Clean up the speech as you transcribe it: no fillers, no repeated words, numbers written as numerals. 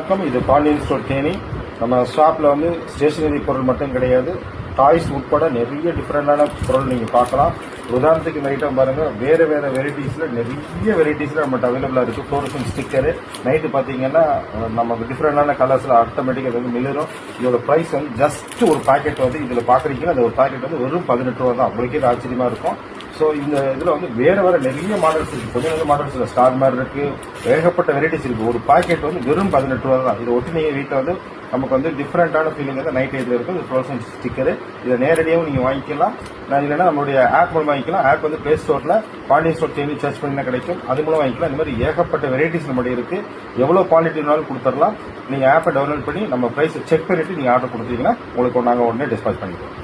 வணக்கம். இது பாண்டியன் ஸ்டோர் தேனி. நம்ம ஷாப்பில் வந்து ஸ்டேஷனரி பொருள் மட்டும் கிடையாது, டாய்ஸ் உட்பட நிறைய டிஃப்ரெண்டான பொருள் நீங்கள் பார்க்கலாம். உதாரணத்துக்கு இந்த ஐட்டம் பாருங்கள், வேறு வேறு வெரைட்டிஸில் நிறைய வெரைட்டிஸில் நம்மகிட்ட அவைலபிளாக இருக்குது. ஃப்ளோரசன்ட் ஸ்டிக்கரு நைட்டு பார்த்தீங்கன்னா நமக்கு டிஃப்ரெண்டான கலர்ஸில் ஆட்டோமேட்டிக்காக அது வந்து மிளரும். இதோட ப்ரைஸ் வந்து ஜஸ்ட் ஒரு பாக்கெட் வந்து இதில் பார்க்குறீங்கன்னா அந்த ஒரு பாக்கெட் வந்து வெறும் 18 ரூபா தான். உங்களுக்கே இது ஆச்சரியமாக இருக்கும். ஸோ இந்த இதில் வந்து வேறு நிறைய மாடல்ஸ் இருக்குது. கொஞ்சம் கொஞ்சம் மாடல்ஸ் இல்லை, ஸ்டார் மாதிரி இருக்குது, ஏகப்பட்ட வெரைட்டிஸ் இருக்குது. ஒரு பாக்கெட் வந்து வெறும் 18 ரூபா தான். இதை ஒட்டி நீங்கள் வீட்டில் வந்து நமக்கு வந்து டிஃப்ரெண்டான ஃபீலிங் வந்து நைட் டைத்தில் இருக்கும். இது ஃப்ளோரசன்ட் ஸ்டிக்கரு. இதை நேரடியாகவும் நீங்கள் வாங்கிக்கலாம், நான் இல்லைன்னா நம்மளுடைய ஆப் மூலம் வாங்கிக்கலாம். ஆப் வந்து பிளே ஸ்டோரில் பாண்டியன் ஸ்டோர் தேனி சர்ச் பண்ணினா கிடைக்கும், அது மூலம் வாங்கிக்கலாம். இந்த மாதிரி ஏகப்பட்ட வெரைட்டிஸ் நம்மளுடைய இருக்குது. எவ்வளோ குவாலிட்டி இருந்தாலும் கொடுத்துடலாம். நீங்கள் ஆப்பை டவுன்லோட் பண்ணி நம்ம ப்ரைஸை செக் பண்ணிவிட்டு நீங்கள் ஆர்டர் கொடுத்தீங்கன்னா உங்களுக்கு நாங்கள் உடனே டிஸ்பாச் பண்ணிடுவோம்.